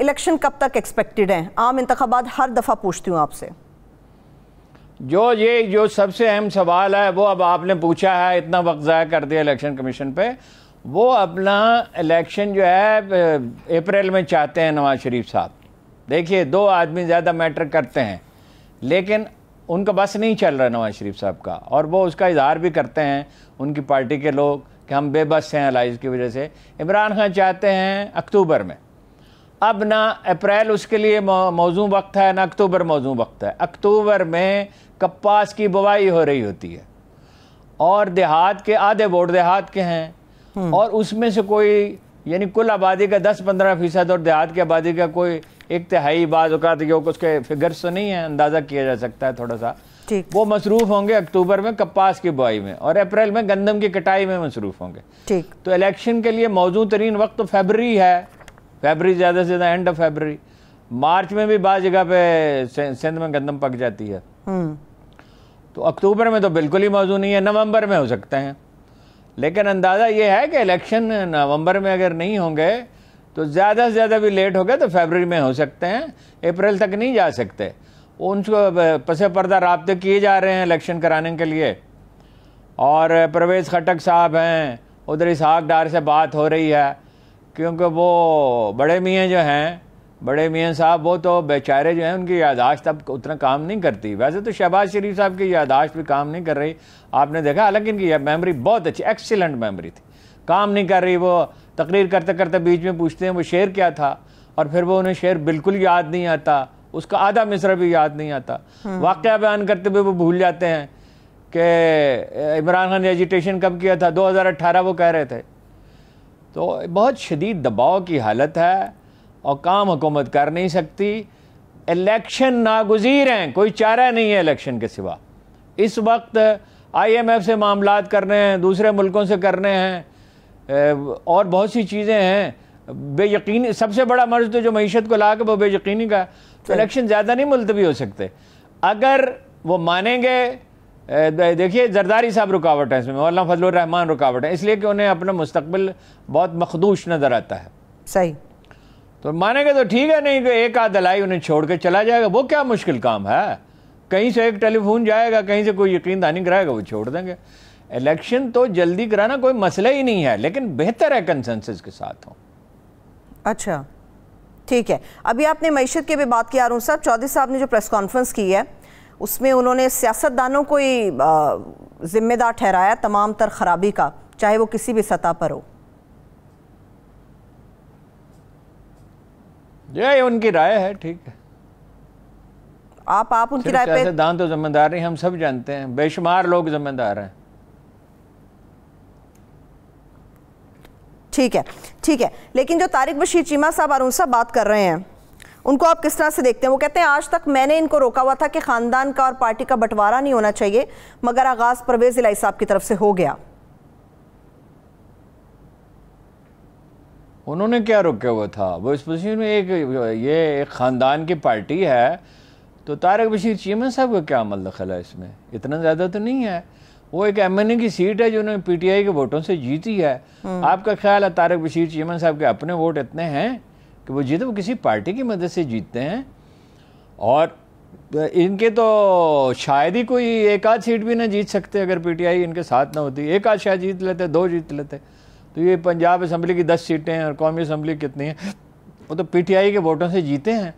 Election کب تک expected ہیں؟ عام انتخابات ہر دفعہ پوچھتی ہوں آپ سے. جو سب سے اہم سوال ہے وہ اب آپ نے پوچھا ہے، اتنا وقت ضائع کر دیا الیکشن کمیشن پہ. وہ اپنا الیکشن جو ہے اپریل میں چاہتے ہیں نواز شریف صاحب. دیکھیے، دو آدمی زیادہ میٹر کرتے ہیں، لیکن ان کا بس نہیں چل رہا نواز شریف صاحب کا، اور وہ اس کا اظہار بھی کرتے ہیں ان کی پارٹی کے لوگ کہ ہم بے بس ہیں الائز کی وجہ سے. عمران خان چاہتے ہیں اکتوبر میں. اب نہ اپریل اس کے لیے موزوں وقت ہے، نہ اکتوبر موزوں وقت ہے. اکتوبر میں کپاس کی بوائی ہو رہی ہوتی ہے، اور دیہات کے آدھے ووٹ دیہات کے ہیں، اور اس میں سے کوئی یعنی کل آبادی کا 10-15% اور دیہات کی آبادی کا کوئی ایک تہائی بعض اوقات اس کے فگرز تو نہیں ہیں، اندازہ کیا جا سکتا ہے تھوڑا سا. وہ مصروف ہوں گے اکتوبر میں کپاس کی بوائی میں، اور اپریل میں گندم کی کٹائی میں مصروف ہوں گے. تو الیکشن کے لیے موزوں ترین وقت تو فیبرری ہے. فیبرری زیادہ سے زیادہ اینڈ آف فیبرری. مارچ میں بھی بعض جگہ پہ سندھ میں گندم پک جاتی ہے. تو اکتوبر میں تو بالکل ہی موزوں نہیں ہے. نومبر میں ہو سکتے ہیں، لیکن اندازہ یہ ہے کہ الیکشن نومبر میں اگر نہیں ہوں گے تو زیادہ سے زیادہ بھی لیٹ ہو گئے تو فیبرری میں ہو سکتے ہیں. اپریل تک نہیں جا سکتے. ان کو پس پردہ رابطے کیے جا رہے ہیں الیکشن کرانے کے لیے. اور پرویز خٹک صاحب ہیں، ادھر اسحاق ڈار سے بات ہو رہی ہے، کیونکہ وہ بڑے میاں جو ہیں، بڑے میاں صاحب، وہ تو بیچارے جو ہیں ان کی یادداشت اب اتنا کام نہیں کرتی. ویسے تو شہباز شریف صاحب کی یادداشت بھی کام نہیں کر رہی، آپ نے دیکھا. حالانکہ ان کی میموری بہت اچھی، ایکسیلنٹ میموری تھی، کام نہیں کر رہی. وہ تقریر کرتے کرتے بیچ میں پوچھتے ہیں وہ شعر کیا تھا، اور پھر وہ انہیں شعر بالکل یاد نہیں آتا، اس کا آدھا مصرع بھی یاد نہیں آتا. واقعہ بیان کرتے ہوئے وہ بھول جاتے ہیں کہ عمران خان نے ایجیٹیشن کب کیا تھا، 2018 وہ کہہ رہے تھے. تو بہت شدید دباؤ کی حالت ہے، اور کام حکومت کر نہیں سکتی. الیکشن ناگزیر ہیں، کوئی چارہ نہیں ہے الیکشن کے سوا. اس وقت IMF سے معاملات کرنے ہیں، دوسرے ملکوں سے کرنے ہیں، اور بہت سی چیزیں ہیں. بے یقینی سب سے بڑا مرض تو جو معیشت کو لا کے وہ بے یقینی کا. تو الیکشن زیادہ نہیں ملتوی ہو سکتے اگر وہ مانیں گے. دیکھیے، زرداری صاحب رکاوٹ ہے اس میں، مولانا فضل الرحمان رکاوٹ ہے، اس لیے کہ انہیں اپنا مستقبل بہت مخدوش نظر آتا ہے. صحیح. تو مانیں گے تو ٹھیک ہے، نہیں کہ ایک آدھ دلائی انہیں چھوڑ کے چلا جائے گا. وہ کیا مشکل کام ہے؟ کہیں سے ایک ٹیلی فون جائے گا، کہیں سے کوئی یقین دہانی کرائے گا، وہ چھوڑ دیں گے. الیکشن تو جلدی کرانا کوئی مسئلہ ہی نہیں ہے، لیکن بہتر ہے کنسنسس کے ساتھ ہوں. اچھا ٹھیک ہے. ابھی آپ نے معیشت کی بھی بات کی. ارون صاحب، چودھری صاحب نے جو پریس کانفرنس کی ہے اس میں انہوں نے سیاستدانوں کو ہی ذمہ دار ٹھہرایا تمام تر خرابی کا، چاہے وہ کسی بھی سطح پر ہو. یہ ان کی رائے ہے، ٹھیک ہے. آپ ان کی رائے پہ سیاستدان تو ذمہ دار نہیں، ہم سب جانتے ہیں، بے شمار لوگ ذمہ دار ہیں. ٹھیک ہے. لیکن جو طارق بشیر چیمہ صاحب ارون صاحب بات کر رہے ہیں، ان کو آپ کس طرح سے دیکھتے ہیں؟ وہ کہتے ہیں آج تک میں نے ان کو روکا ہوا تھا کہ خاندان کا اور پارٹی کا بٹوارا نہیں ہونا چاہیے، مگر آغاز پرویز الہی صاحب کی طرف سے ہو گیا. انہوں نے کیا روکے ہوا تھا؟ وہ اس پوزیشن میں یہ ایک خاندان کی پارٹی ہے، تو طارق بشیر چیمہ صاحب کا کیا عمل دخل ہے اس میں؟ اتنا زیادہ تو نہیں ہے. وہ ایک MNA کی سیٹ ہے جو انہوں نے PTI کے ووٹوں سے جیتی ہے. آپ کا خیال ہے طارق بشیر چیمہ صاحب کے اپنے ووٹ اتنے ہیں کہ وہ جیتے؟ وہ کسی پارٹی کی مدد سے جیتتے ہیں، اور ان کے تو شاید ہی کوئی ایک آدھ سیٹ بھی نہ جیت سکتے اگر PTI ان کے ساتھ نہ ہوتی. ایک آدھ شاید جیت لیتے، 2 جیت لیتے. تو یہ پنجاب اسمبلی کی 10 سیٹیں ہیں، اور قومی اسمبلی کتنی ہیں، وہ تو PTI کے ووٹوں سے جیتے ہیں.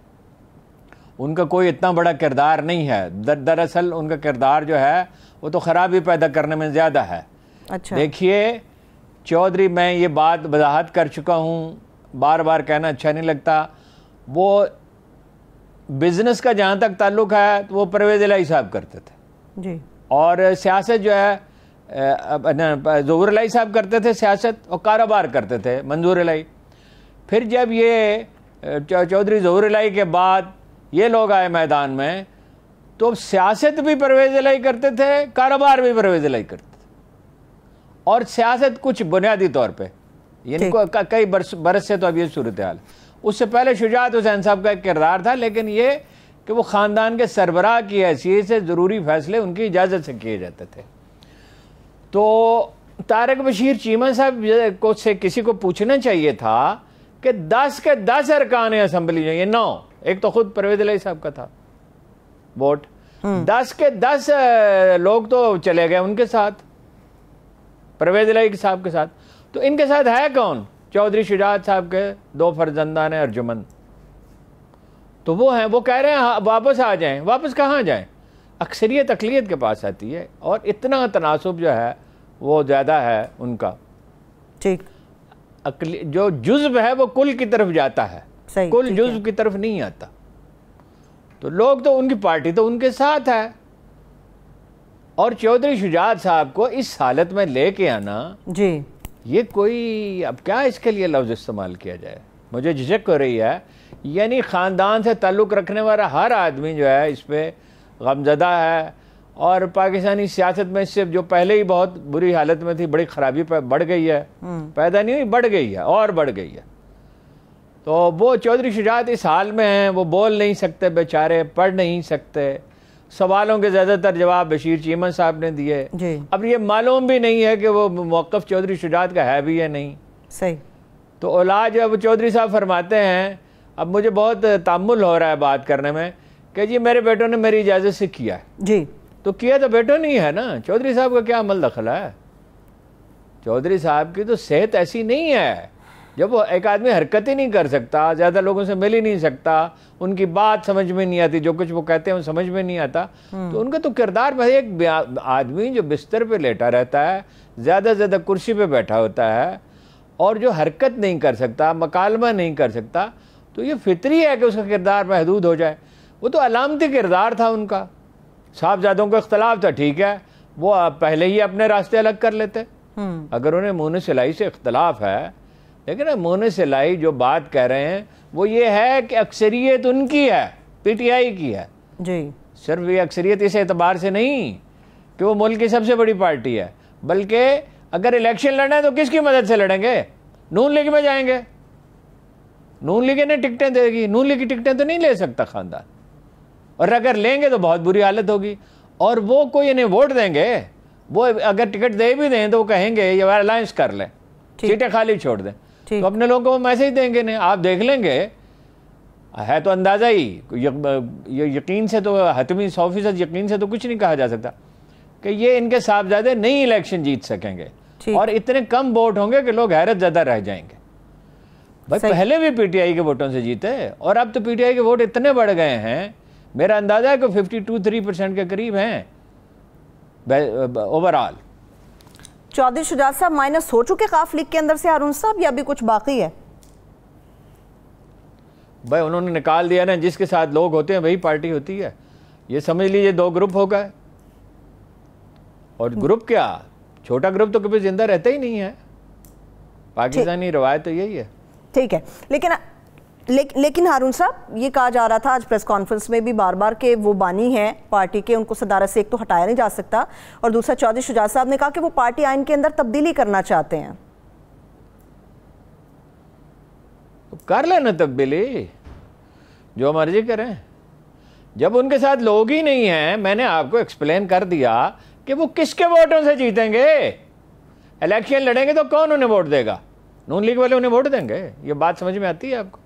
ان کا کوئی اتنا بڑا کردار نہیں ہے. دراصل ان کا کردار جو ہے وہ تو خرابی پیدا کرنے میں زیادہ ہے. دیکھیے چودھری، میں یہ بات وضاحت کر چکا ہوں، بار بار کہنا اچھا نہیں لگتا. وہ بزنس کا جہاں تک تعلق ہے تو وہ پرویز الہی صاحب کرتے تھے، اور سیاست جو ہے ظہور الہی صاحب کرتے تھے سیاست، اور کاروبار کرتے تھے منظور الہی. پھر جب یہ چودھری ظہور الہی کے بعد یہ لوگ آئے میدان میں، تو سیاست بھی پرویز الہی کرتے تھے، کاروبار بھی پرویز الہی کرتے تھے. اور سیاست کچھ بنیادی طور پہ، یعنی کئی برس سے تو اب یہ صورتحال. اس سے پہلے شجاعت حسین صاحب کا ایک کردار تھا، لیکن یہ کہ وہ خاندان کے سربراہ کی حیثیت سے ضروری فیصلے ان کی اجازت سے کیے جاتے تھے. تو طارق بشیر چیمہ صاحب کو سے کسی کو پوچھنا چاہیے تھا کہ کہ 10 کے 10 ارکان اسمبلی جو یہ 9، ایک تو خود پرویز الہی صاحب کا تھا ووٹ، 10 کے 10 لوگ تو چلے گئے ان کے ساتھ، پرویز الہی صاحب کے ساتھ. تو ان کے ساتھ ہے کون؟ چودھری شجاعت صاحب کے 2 فرزندان ہیں ارجمند. تو وہ ہیں، وہ کہہ رہے ہیں واپس آ جائیں. واپس کہاں جائیں؟ اکثریت اقلیت کے پاس آتی ہے، اور اتنا تناسب جو ہے وہ زیادہ ہے ان کا. ٹھیک، جو جزو ہے وہ کل کی طرف جاتا ہے، کل جزو کی طرف نہیں آتا. تو لوگ تو ان کی پارٹی تو ان کے ساتھ ہے، اور چودھری شجاعت صاحب کو اس حالت میں لے کے آنا، جی یہ کوئی، اب کیا اس کے لیے لفظ استعمال کیا جائے، مجھے جھجک ہو رہی ہے. یعنی خاندان سے تعلق رکھنے والا ہر آدمی جو ہے اس پہ غمزدہ ہے، اور پاکستانی سیاست میں اس سے جو پہلے ہی بہت بری حالت میں تھی، بڑی خرابی بڑھ گئی ہے، پیدا نہیں ہوئی، بڑھ گئی ہے اور بڑھ گئی ہے. تو وہ چودھری شجاعت اس حال میں ہیں، وہ بول نہیں سکتے بیچارے، پڑھ نہیں سکتے. سوالوں کے زیادہ تر جواب بشیر چیمن صاحب نے دیے. اب یہ معلوم بھی نہیں ہے کہ وہ موقف چودھری شجاعت کا ہے بھی یا نہیں. صحیح. تو اولاد جو اب چودھری صاحب فرماتے ہیں، اب مجھے بہت تأمل ہو رہا ہے بات کرنے میں، کہ جی میرے بیٹوں نے میری اجازت سے کیا ہے. جی تو کیا تو بیٹوں نہیں ہے نا، چودھری صاحب کا کیا عمل دخل ہے؟ چودھری صاحب کی تو صحت ایسی نہیں ہے، جب وہ ایک آدمی حرکت ہی نہیں کر سکتا، زیادہ لوگوں سے مل ہی نہیں سکتا، ان کی بات سمجھ میں نہیں آتی، جو کچھ وہ کہتے ہیں وہ سمجھ میں نہیں آتا. تو ان کا تو کردار بھائی ایک آدمی جو بستر پہ لیٹا رہتا ہے، زیادہ زیادہ کرسی پہ بیٹھا ہوتا ہے، اور جو حرکت نہیں کر سکتا، مکالمہ نہیں کر سکتا، تو یہ فطری ہے کہ اس کا کردار محدود ہو جائے. وہ تو علامتی کردار تھا ان کا. صاحبزادوں کا اختلاف تھا، ٹھیک ہے، وہ پہلے ہی اپنے راستے الگ کر لیتے اگر انہیں مونس الہی سے اختلاف ہے. لیکن مونس الہی جو بات کہہ رہے ہیں وہ یہ ہے کہ اکثریت ان کی ہے، پی ٹی آئی کی ہے. جی صرف یہ اکثریت اس اعتبار سے نہیں کہ وہ ملک کی سب سے بڑی پارٹی ہے، بلکہ اگر الیکشن لڑنا ہے تو کس کی مدد سے لڑیں گے؟ نون لیگ میں جائیں گے. نون لیگ نے ٹکٹیں دے گی، نون لیگ کی ٹکٹیں تو نہیں لے سکتا خاندان، اور اگر لیں گے تو بہت بری حالت ہوگی. اور وہ کوئی انہیں ووٹ دیں گے، وہ اگر ٹکٹ دے بھی دیں تو وہ کہیں گے یہ الائنس کر لیں، سیٹیں خالی چھوڑ دیں. تو اپنے لوگوں کو میسج دیں گے نہیں. آپ دیکھ لیں گے، ہے تو اندازہ ہی، یقین سے تو حتمی 100% یقین سے تو کچھ نہیں کہا جا سکتا کہ یہ ان کے صاحبزادے نہیں الیکشن جیت سکیں گے، اور اتنے کم ووٹ ہوں گے کہ لوگ حیرت زدہ رہ جائیں گے. بھائی پہلے بھی پی ٹی آئی کے ووٹوں سے جیتے، اور اب تو پی ٹی آئی کے ووٹ اتنے بڑھ گئے ہیں، میرا اندازہ ہے کہ 52-53% کے قریب ہیں اوورآل. چودھری شجاعت صاحب مائنس ہو چکے قاف لیگ کے اندر سے ہارون صاحب، یا ابھی کچھ باقی ہے؟ بھائی انہوں نے نکال دیا نا، جس کے ساتھ لوگ ہوتے ہیں وہی پارٹی ہوتی ہے. یہ سمجھ لیجئے 2 گروپ ہو گئے، اور گروپ کیا، چھوٹا گروپ تو کبھی زندہ رہتا ہی نہیں ہے. پاکستانی روایت تو یہی ہے. ٹھیک ہے، لیکن ہارون صاحب یہ کہا جا رہا تھا آج پریس کانفرنس میں بھی بار بار کہ وہ بانی ہیں پارٹی کے، ان کو صدارت سے ایک تو ہٹایا نہیں جا سکتا، اور دوسرا چودھری شجاعت صاحب نے کہا کہ وہ پارٹی آئین کے اندر تبدیلی کرنا چاہتے ہیں. تو کر لینا تبدیلی، جو مرضی کریں. جب ان کے ساتھ لوگ ہی نہیں ہیں، میں نے آپ کو ایکسپلین کر دیا کہ وہ کس کے ووٹوں سے جیتیں گے. الیکشن لڑیں گے تو کون انہیں ووٹ دے گا؟ نون لیگ والے انہیں ووٹ دیں گے. یہ بات سمجھ میں آتی ہے آپ کو؟